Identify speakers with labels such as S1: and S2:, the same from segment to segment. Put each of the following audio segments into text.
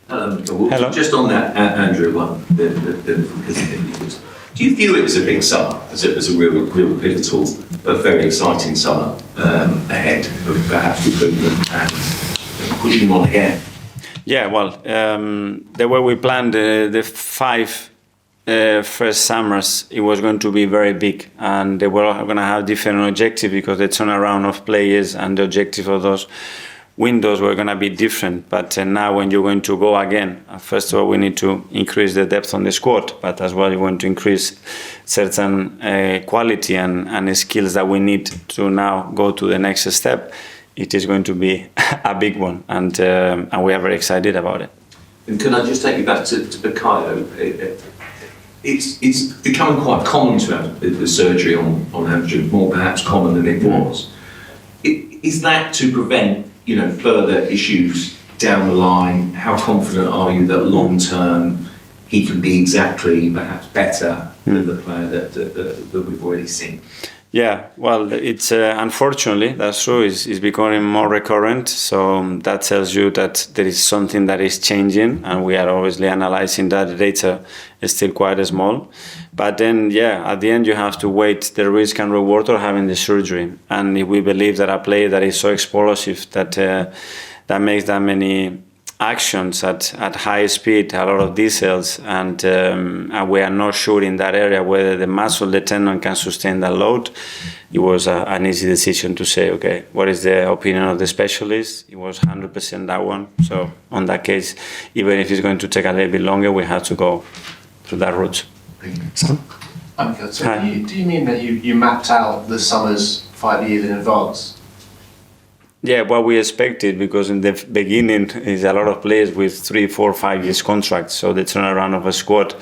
S1: Hello.
S2: Just on that, Andrew one, do you view it as a big summer, as a real pivotal, but very exciting summer ahead of perhaps recruitment and pushing on again?
S1: Yeah, well, the way we planned the 5 first summers, it was going to be very big, and they were going to have different objectives because the turnaround of players and the objective of those windows were going to be different. But now when you're going to go again, first of all, we need to increase the depth on the squad, but as well you want to increase certain quality and skills that we need to now go to the next step. It is going to be a big one, and we are very excited about it.
S2: And can I just take you back to Bukayo? It's becoming quite common to have the surgery on hamstring, more perhaps common than it was. Is that to prevent further issues down the line? How confident are you that long term he can be exactly perhaps better than the player that we've already seen?
S1: Yeah, well, it's unfortunately, that's true, it's becoming more recurrent. So that tells you that there is something that is changing, and we are obviously analyzing that. The data is still quite small. But then, yeah, at the end you have to weigh the risk and reward of having the surgery. And if we believe that a player that is so explosive, that makes that many actions at high speed, a lot of details, and we are not sure in that area whether the muscle, the tendon can sustain that load. It was an easy decision to say, okay, what is the opinion of the specialist? It was 100% that one. So on that case, even if it's going to take a little bit longer, we have to go through that route.
S3: So do you mean that you mapped out the summers 5 years in advance?
S1: Yeah, what we expected, because in the beginning is a lot of players with 3, 4, 5 years contracts. So the turnaround of a squad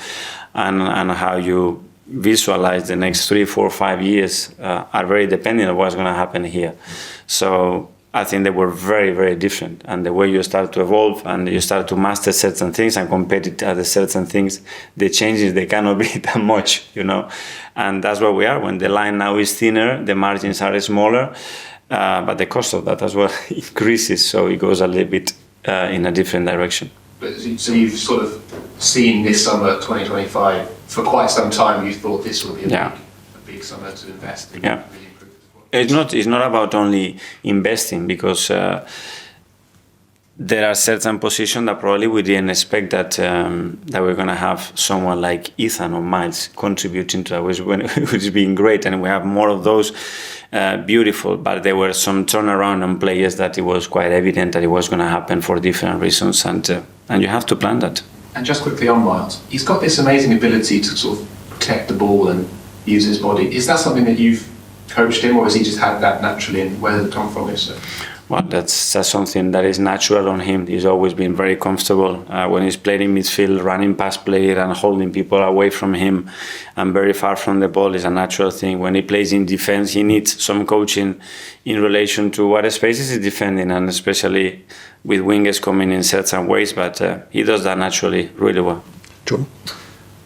S1: and how you visualize the next 3, 4, 5 years are very dependent on what's going to happen here. So I think they were very, very different. And the way you start to evolve and you start to master certain things and compete at the certain things, the changes, they cannot be that much, And that's where we are. When the line now is thinner, the margins are smaller. But the cost of that as well increases, so it goes a little bit in a different direction.
S3: So you've sort of seen this summer 2025 for quite some time. You thought this would be a big summer to invest in.
S1: Yeah, really improve the squad. It's not about only investing, because there are certain positions that probably we didn't expect that we're going to have someone like Ethan or Myles contributing to that, which is being great, and we have more of those. Beautiful, but there were some turnaround on players that it was quite evident that it was going to happen for different reasons, and you have to plan that.
S3: And just quickly on Myles, he's got this amazing ability to sort of protect the ball and use his body. Is that something that you've coached him, or has he just had that naturally, and where did it come from?
S1: Well, that's something that is natural on him. He's always been very comfortable when he's playing in midfield, running past player and holding people away from him and very far from the ball is a natural thing. When he plays in defense, he needs some coaching in relation to what spaces he's defending, and especially with wingers coming in certain ways, but he does that naturally really well.
S4: John?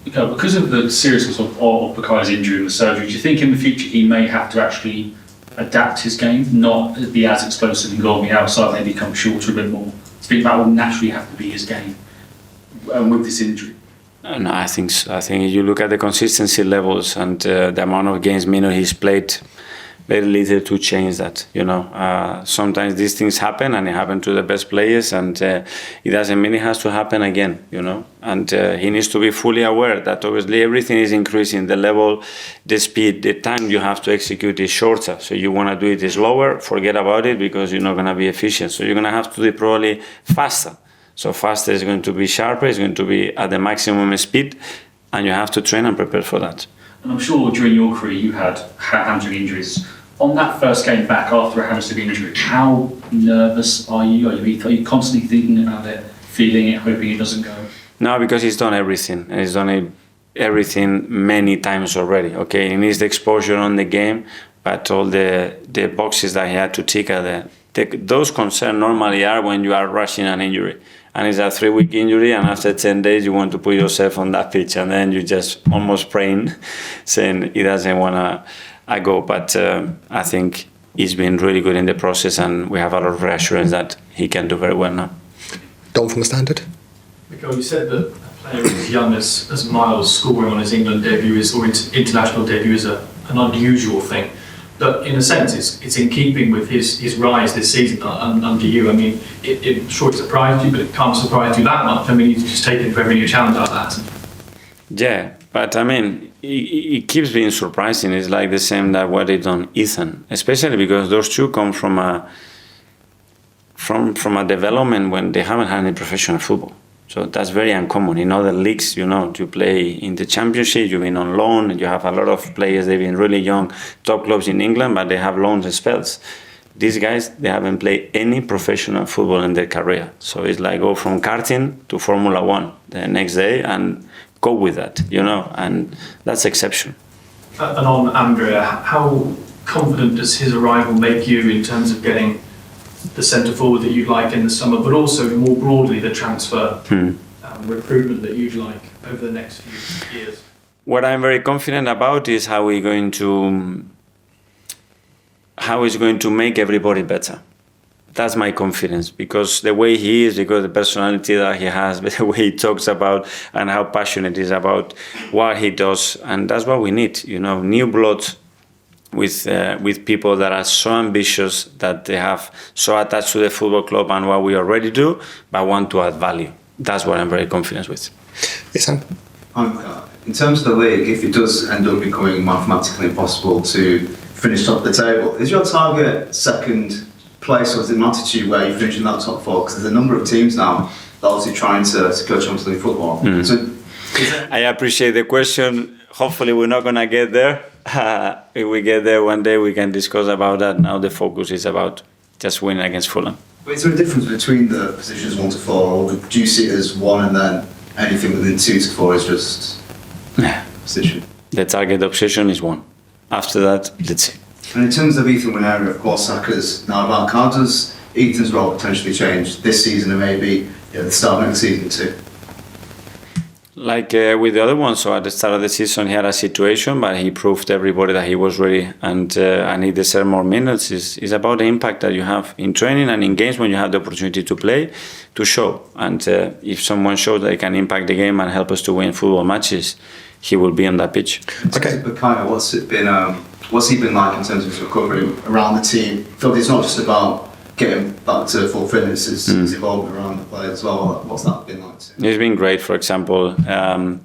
S5: Because of the seriousness of Bukayo's injury and the surgery, do you think in the future he may have to actually adapt his game, not be as explosive and go on the outside, maybe become shorter a bit more? Do you think that will naturally have to be his game with this injury?
S1: No, I think so. I think if you look at the consistency levels and the amount of games he's played, very little to change that. Sometimes these things happen, and it happens to the best players, and it doesn't mean it has to happen again. And he needs to be fully aware that obviously everything is increasing. The level, the speed, the time you have to execute is shorter. So you want to do it slower, forget about it, because you're not going to be efficient. So you're going to have to do it probably faster. So faster is going to be sharper, it's going to be at the maximum speed, and you have to train and prepare for that.
S5: And I'm sure during your career you had hamstring injuries. On that first game back after a hamstring injury, how nervous are you? Are you constantly thinking about it, feeling it, hoping it doesn't go?
S1: No, because he's done everything. And he's done everything many times already. Okay, he needs the exposure on the game, but all the boxes that he had to tick are those concerns normally are when you are rushing an injury. And it's a 3-week injury, and after 10 days you want to put yourself on that pitch, and then you just almost praying, saying he doesn't want to go. But I think he's been really good in the process, and we have a lot of reassurance that he can do very well now.
S4: Don from the Standard. Mikel, you said that a player as young as Myles scoring on his England debut or international debut is an unusual thing. But in a sense, it's in keeping with his rise this season under you. I mean, it sure surprised you, but it can't surprise you that much. I mean, he's just taken for every new challenge like that.
S1: Yeah, but I mean, it keeps being surprising. It's like the same that what they done Ethan, especially because those two come from a development when they haven't had any professional football. So that's very uncommon. In other leagues, you play in the Championship, you've been on loan, and you have a lot of players, they've been really young, top clubs in England, but they have loans and spells. These guys, they haven't played any professional football in their career. So it's like go from karting to Formula One the next day and go with that, and that's exceptional.
S4: And on Andrea, how confident does his arrival make you in terms of getting the centre forward that you'd like in the summer, but also more broadly the transfer recruitment that you'd like over the next few years?
S1: What I'm very confident about is how he's going to make everybody better. That's my confidence, because the way he is, because the personality that he has, the way he talks about and how passionate he is about what he does, and that's what we need. New blood with people that are so ambitious, that they have so attached to the football club and what we already do, but want to add value. That's what I'm very confident with.
S6: Listen. In terms of the league, if it does end up becoming mathematically impossible to finish top of the table, is your target second place, or is it an attitude where you finish in that top four? Because there's a number of teams now that are obviously trying to secure Champions League football. So,
S1: I appreciate the question. Hopefully we're not going to get there. If we get there one day, we can discuss about that. Now the focus is about just winning against Fulham.
S6: But is there a difference between the positions 1 to 4, or do you see it as 1 and then anything within 2 to 4 is just position?
S1: The target obsession is 1. After that, let's see.
S6: And in terms of Ethan Nwaneri, of course, Saka's now about. How does Ethan's role potentially change this season and maybe the start of next season too?
S1: Like with the other one, so at the start of the season he had a situation, but he proved to everybody that he was ready and he deserved more minutes. It's about the impact that you have in training and in games when you have the opportunity to play, to show. And if someone shows that they can impact the game and help us to win football matches, he will be on that pitch.
S6: Okay, Bukayo, what's he been like in terms of his recovery around the team? I feel like it's not just about getting back to full fitness, it's evolving around the players as well. What's that been like?
S1: It's been great, for example,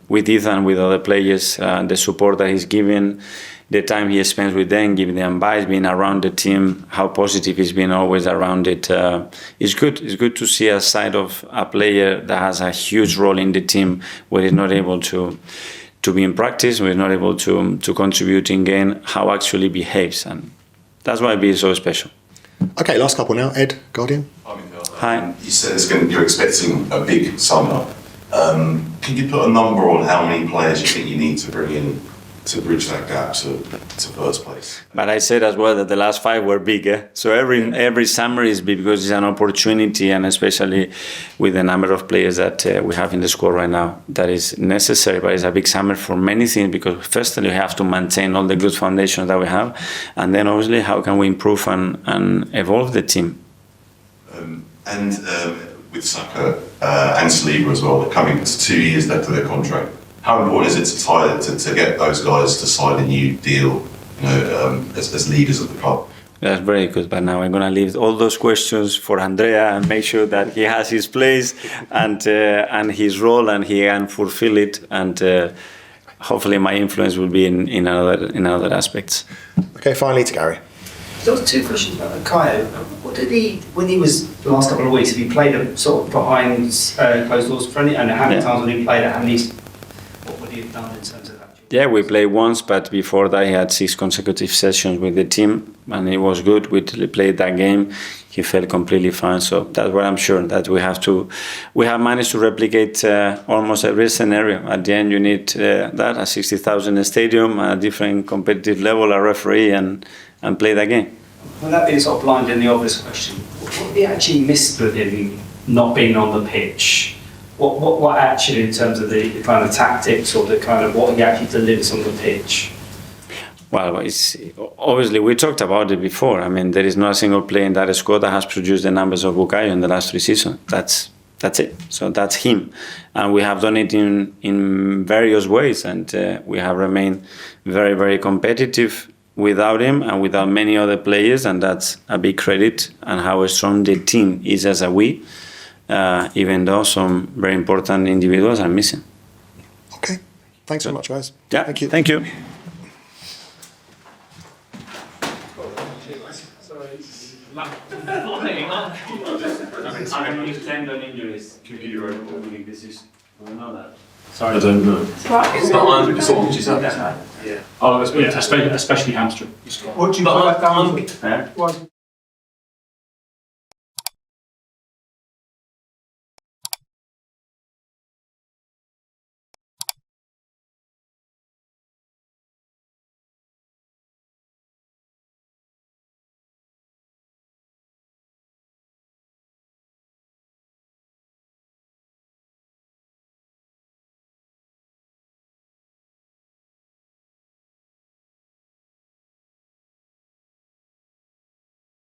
S1: with Ethan, with other players, the support that he's given, the time he spends with them, giving them advice, being around the team, how positive he's been always around it. It's good. It's good to see a side of a player that has a huge role in the team where he's not able to be in practice, where he's not able to contribute in game, how actually behaves. And that's why it is so special.
S7: Okay, last couple now. Ed, Guardian.
S1: Hi.
S8: You said you're expecting a big summer. Can you put a number on how many players you think you need to bring in to bridge that gap to first place?
S1: But I said as well that the last 5 were big. So every summer is big because it's an opportunity, and especially with the number of players that we have in the squad right now, that is necessary. But it's a big summer for many things, because firstly we have to maintain all the good foundations that we have, and then obviously how can we improve and evolve the team.
S8: With Saka and Saliba as well, they're coming to 2 years left of their contract. How important is it to get those guys to sign a new deal, as leaders of the club?
S1: That's very good, but now I'm going to leave all those questions for Andrea and make sure that he has his place and his role, and he can fulfill it, and hopefully my influence will be in other aspects.
S7: Okay, finally to Gary.
S9: There was 2 questions about Bukayo. What did he, when he was the last couple of weeks, have he played a sort of behind closed doors friendly, and how many times would he played it? How many? What would he have done in terms of that?
S1: Yeah, we played once, but before that he had 6 consecutive sessions with the team, and it was good. We played that game. He felt completely fine. So that's what I'm sure that we have managed to replicate almost every scenario. At the end, you need that a 60,000 stadium, a different competitive level, a referee, and play that game.
S9: Well, that being sort of blind in the obvious question, what did he actually miss with him not being on the pitch? What actually, in terms of the kind of tactics or the kind of what he actually delivers on the pitch?
S1: Well, it's obviously we talked about it before. I mean, there is not a single player in that squad that has produced the numbers of Bukayo in the last 3 seasons. That's that's it. So that's him, and we have done it in various ways, and we have remained very, very competitive without him and without many other players, and that's a big credit and how strong the team is as a we, even though some very important individuals are missing.
S7: Okay. Thanks so much, guys.
S1: Yeah,
S7: Thank you.
S1: Thank you. I'm used tendon injuries. I know that.
S2: I don't know.
S3: It's not 100%, is that?
S5: Oh, especially hamstring.
S3: What do you
S2: But
S3: put that down
S2: I'm-
S3: for?